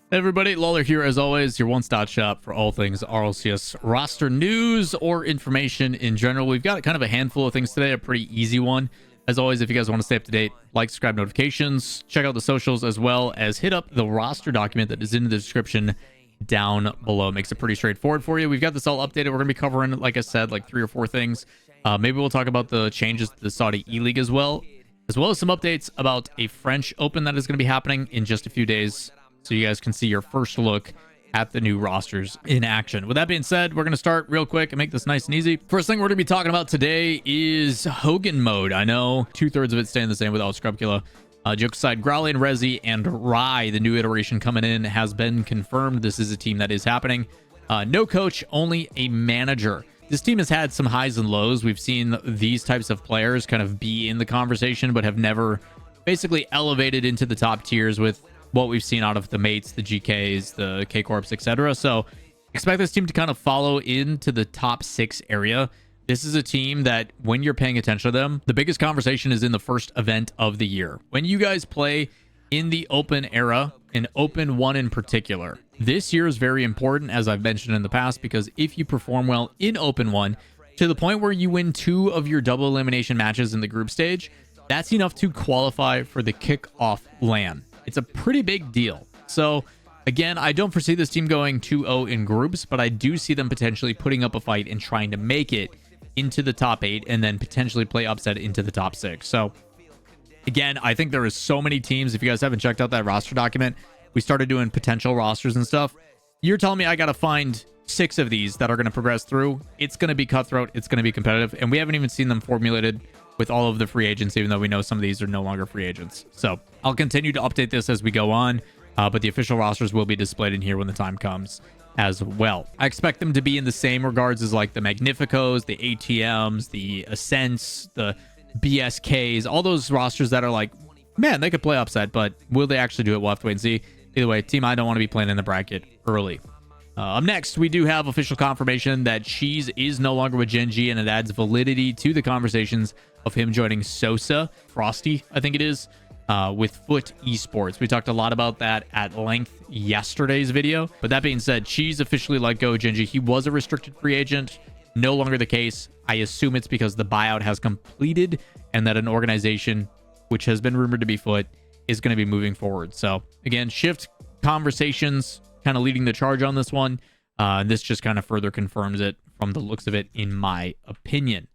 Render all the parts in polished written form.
Hey everybody, Lawler here as always, your one-stop shop for all things RLCS roster news or information in general. We've got kind of a handful of things today, a pretty easy one. As always, if you guys want to stay up to date, like, subscribe, notifications, check out the socials, as well as hit up the roster document that is in the description down below. Makes it pretty straightforward for you. We've got this all updated. We're going to be covering, like I said, like 3 or 4 things. Maybe we'll talk about the changes to the Saudi E-League as well as some updates about a French Open that is going to be happening in just a few days, so you guys can see your first look at the new rosters in action. With that being said, we're going to start real quick and make this nice and easy. First thing we're going to be talking about today is Hogan mode. I know 2/3 of it staying the same without Scrubkilla. Joke aside, Growly and Rezi and Rai, the new iteration coming in, has been confirmed. This is a team that is happening. No coach, only a manager. This team has had some highs and lows. We've seen these types of players kind of be in the conversation, but have never basically elevated into the top tiers with what we've seen out of the mates, the GKs, the K Corps, etc. So expect this team to kind of follow into the top 6 area. This is a team that when you're paying attention to them, the biggest conversation is in the first event of the year. When you guys play in the open era, in Open 1 in particular, this year is very important, as I've mentioned in the past, because if you perform well in Open 1 to the point where you win 2 of your double elimination matches in the group stage, that's enough to qualify for the kickoff LAN. It's a pretty big deal. So again, I don't foresee this team going 2-0 in groups, but I do see them potentially putting up a fight and trying to make it into the top 8 and then potentially play upset into the top 6. So again, I think there is so many teams. If you guys haven't checked out that roster document, we started doing potential rosters and stuff. You're telling me I got to find 6 of these that are going to progress through. It's going to be cutthroat. It's going to be competitive. And we haven't even seen them formulated with all of the free agents, even though we know some of these are no longer free agents. So I'll continue to update this as we go on, but the official rosters will be displayed in here when the time comes as well. I expect them to be in the same regards as like the Magnificos, the ATMs, the Ascents, the BSKs, all those rosters that are like, man, they could play upset, but will they actually do it? We'll have to wait and see. Either way, team I don't want to be playing in the bracket early. Up next, we do have official confirmation that Cheese is no longer with Gen G, and it adds validity to the conversations of him joining Sosa, Frosty, I think it is, with Foot Esports. We talked a lot about that at length yesterday's video. But that being said, Cheese officially let go of Gen G. He was a restricted free agent. No longer the case. I assume it's because the buyout has completed and that an organization, which has been rumored to be Foot, is going to be moving forward. So again, Shift conversations kind of leading the charge on this one. This just kind of further confirms it from the looks of it, in my opinion.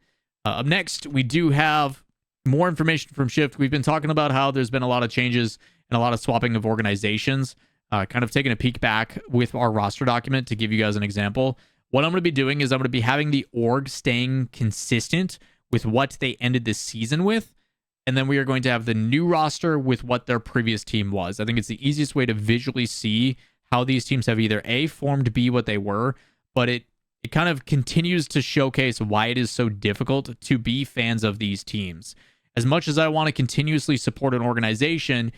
Up next, we do have more information from Shift. We've been talking about how there's been a lot of changes and a lot of swapping of organizations. Kind of taking a peek back with our roster document to give you guys an example. What I'm going to be doing is I'm going to be having the org staying consistent with what they ended this season with. And then we are going to have the new roster with what their previous team was. I think it's the easiest way to visually see how these teams have either A, formed, B, what they were, but it kind of continues to showcase why it is so difficult to be fans of these teams. As much as I want to continuously support an organization,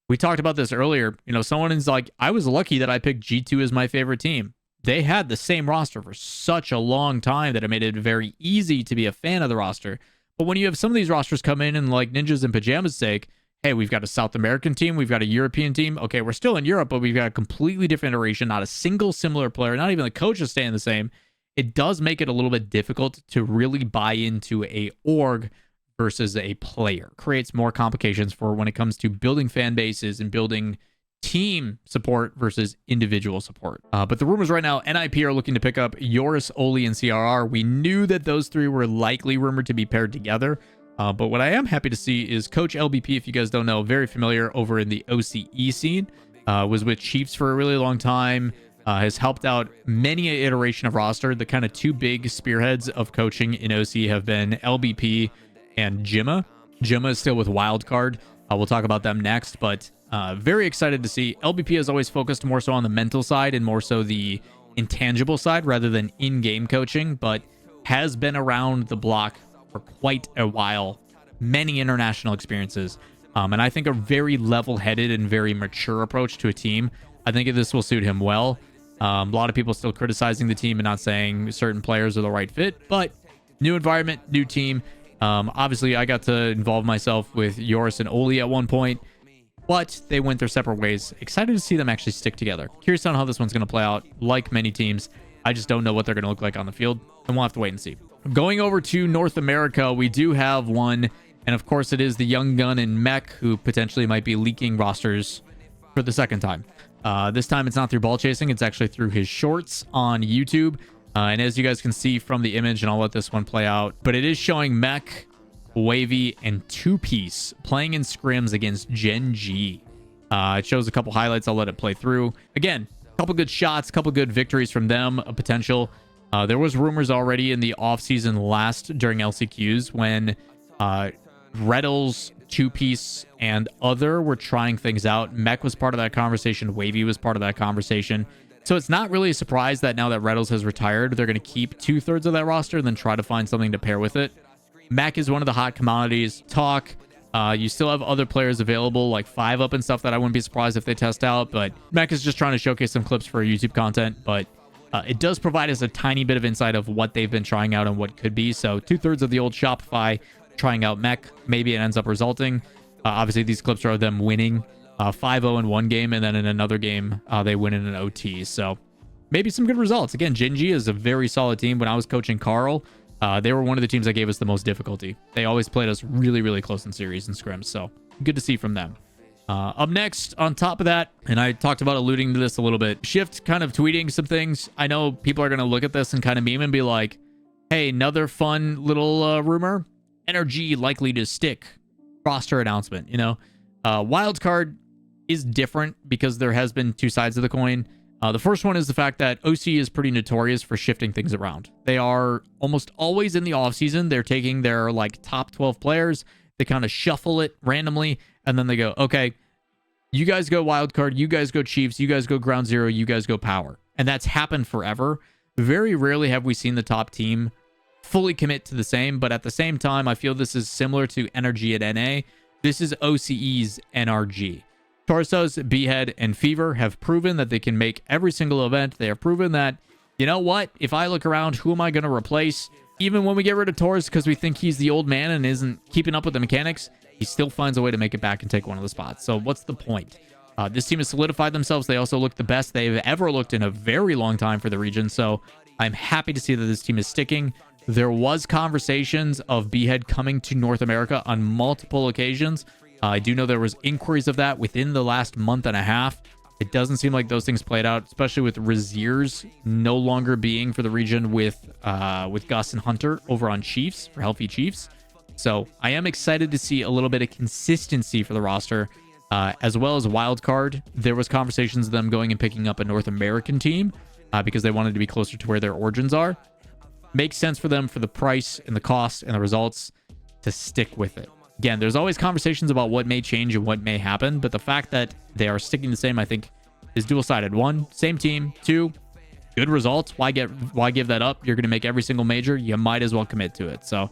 we talked about this earlier, you know, someone is like, I was lucky that I picked G2 as my favorite team. They had the same roster for such a long time that it made it very easy to be a fan of the roster. But when you have some of these rosters come in and like ninjas in pajamas sake, hey, we've got a South American team, we've got a European team. Okay, we're still in Europe, but we've got a completely different iteration, not a single similar player, not even the coach is staying the same. It does make it a little bit difficult to really buy into a org versus a player. Creates more complications for when it comes to building fan bases and building team support versus individual support. But the rumors right now, NIP are looking to pick up Yoris, Oli, and CRR. We knew that those 3 were likely rumored to be paired together. But what I am happy to see is Coach LBP, if you guys don't know, very familiar over in the OCE scene, was with Chiefs for a really long time, has helped out many an iteration of roster. The kind of 2 big spearheads of coaching in OC have been LBP and Jimma. Jimma is still with Wildcard. We'll talk about them next, but very excited to see. LBP has always focused more so on the mental side and more so the intangible side rather than in-game coaching, but has been around the block for quite a while, many international experiences, and I think a very level-headed and very mature approach to a team. I think this will suit him well. A lot of people still criticizing the team and not saying certain players are the right fit, but new environment, new team. Obviously, I got to involve myself with Yoris and Oli at one point. but they went their separate ways. Excited to see them actually stick together. Curious on how this one's going to play out. Like many teams, I just don't know what they're going to look like on the field, and we'll have to wait and see. Going over to North America, we do have one, and of course it is the young gun in Mech, who potentially might be leaking rosters for the second time. This time it's not through ball chasing, it's actually through his shorts on YouTube. And as you guys can see from the image, and I'll let this one play out, but it is showing Mech, Wavy, and Two Piece playing in scrims against Gen G. It shows a couple highlights. I'll let it play through. Again, a couple good shots, a couple good victories from them, a potential. There was rumors already in the offseason last during LCQs when Reddles, Two Piece, and other were trying things out. Mech was part of that conversation. Wavy was part of that conversation. So it's not really a surprise that now that Reddles has retired, they're going to keep 2/3 of that roster and then try to find something to pair with it. Mech is one of the hot commodities. Talk. You still have other players available like 5-Up and stuff that I wouldn't be surprised if they test out. But Mech is just trying to showcase some clips for YouTube content. But it does provide us a tiny bit of insight of what they've been trying out and what could be. So 2/3 of the old Shopify trying out Mech. Maybe it ends up resulting. Obviously, these clips are them winning 5-0 in one game, and then in another game, they win in an OT. So maybe some good results. Again, Gen G is a very solid team. When I was coaching Carl, they were one of the teams that gave us the most difficulty. They always played us really, really close in series and scrims. So good to see from them. Up next, on top of that, and I talked about alluding to this a little bit, Shift kind of tweeting some things. I know people are going to look at this and kind of meme and be like, hey, another fun little rumor. NRG likely to stick roster announcement. You know, wildcard is different because there has been two sides of the coin. The first one is the fact that OC is pretty notorious for shifting things around. They are almost always in the offseason. They're taking their like top 12 players. They kind of shuffle it randomly, and then they go, okay, you guys go wildcard, you guys go Chiefs, you guys go ground zero, you guys go power. And that's happened forever. Very rarely have we seen the top team fully commit to the same, but at the same time, I feel this is similar to NRG at NA. This is OCE's NRG. Torsos, Behead, and Fever have proven that they can make every single event. They have proven that, you know what, if I look around, who am I going to replace? Even when we get rid of Torres because we think he's the old man and isn't keeping up with the mechanics, he still finds a way to make it back and take one of the spots. So what's the point? This team has solidified themselves. They also look the best they've ever looked in a very long time for the region. So I'm happy to see that this team is sticking. There was conversations of Behead coming to North America on multiple occasions. I do know there was inquiries of that within the last month and a half. It doesn't seem like those things played out, especially with Raziers no longer being for the region with Gus and Hunter over on Chiefs for Healthy Chiefs. So I am excited to see a little bit of consistency for the roster, as well as wildcard. There was conversations of them going and picking up a North American team because they wanted to be closer to where their origins are. Makes sense for them for the price and the cost and the results to stick with it. Again, there's always conversations about what may change and what may happen, but the fact that they are sticking the same, I think, is dual-sided. One, same team. Two, good results. Why give that up? You're going to make every single major. You might as well commit to it. So,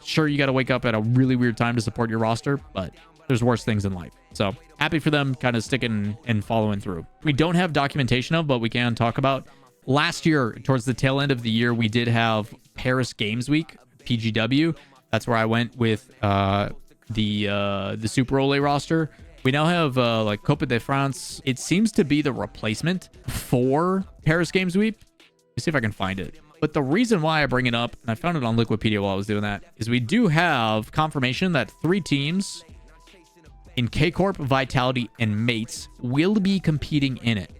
sure, you got to wake up at a really weird time to support your roster, but there's worse things in life. So, happy for them kind of sticking and following through. We don't have documentation of, but we can talk about. Last year, towards the tail end of the year, we did have Paris Games Week, PGW. That's where I went with the Super Ole roster. We now have like Copa de France. It seems to be the replacement for Paris Games Week. Let's see if I can find it. But the reason why I bring it up, and I found it on Liquipedia while I was doing that, is we do have confirmation that 3 teams in K-Corp, Vitality, and Mates will be competing in it.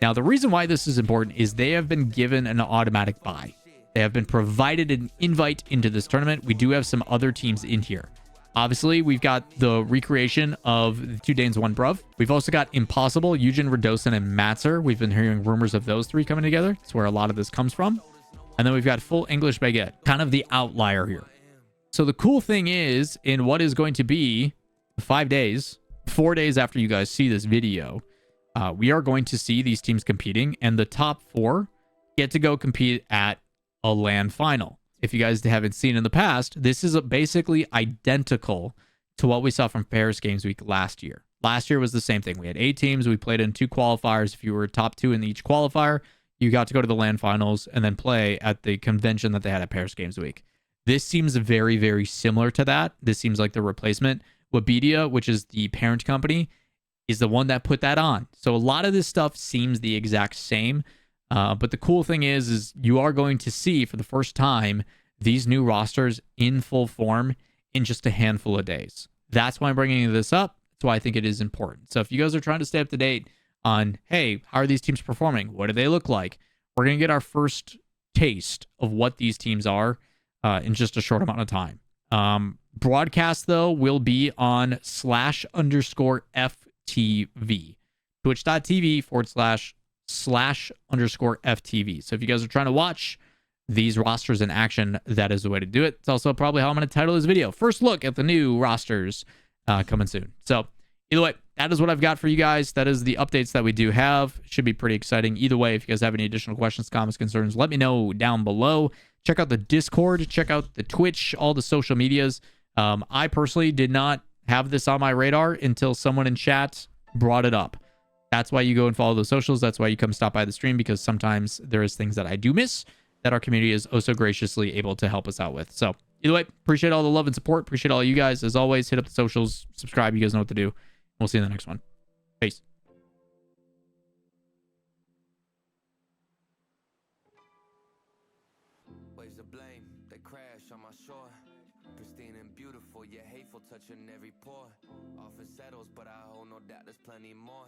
Now, the reason why this is important is they have been given an automatic buy. They have been provided an invite into this tournament. We do have some other teams in here. Obviously, we've got the recreation of the 2 Danes, 1 Bruv. We've also got Impossible, Eugen, Radosin, and Matzer. We've been hearing rumors of those 3 coming together. That's where a lot of this comes from. And then we've got Full English Baguette, kind of the outlier here. So the cool thing is, in what is going to be 5 days, 4 days after you guys see this video, we are going to see these teams competing, and the top 4 get to go compete at a LAN final. If you guys haven't seen in the past, this is basically identical to what we saw from Paris Games Week last year. Last year was the same thing. We had 8 teams. We played in 2 qualifiers. If you were top 2 in each qualifier, you got to go to the LAN finals and then play at the convention that they had at Paris Games Week. This seems very, very similar to that. This seems like the replacement. Webedia, which is the parent company, is the one that put that on. So a lot of this stuff seems the exact same. But the cool thing is you are going to see for the first time these new rosters in full form in just a handful of days. That's why I'm bringing this up. That's why I think it is important. So if you guys are trying to stay up to date on, hey, how are these teams performing? What do they look like? We're going to get our first taste of what these teams are in just a short amount of time. Broadcast, though, will be on /_FTV. Twitch.tv//_FTV. So if you guys are trying to watch these rosters in action, that is the way to do it. It's also probably how I'm going to title this video. First look at the new rosters coming soon. So either way, that is what I've got for you guys. That is the updates that we do have. Should be pretty exciting. Either way, if you guys have any additional questions, comments, concerns, let me know down below. Check out the Discord. Check out the Twitch, all the social medias. I personally did not have this on my radar until someone in chat brought it up. That's why you go and follow those socials. That's why you come stop by the stream, because sometimes there is things that I do miss that our community is oh so graciously able to help us out with. So either way, appreciate all the love and support. Appreciate all you guys. As always, hit up the socials, subscribe. You guys know what to do. We'll see you in the next one. Peace. Waves of blame, they crash on my shore. Pristine and beautiful, yet hateful, touching every pore. Often settles, but I hold no doubt there's plenty more.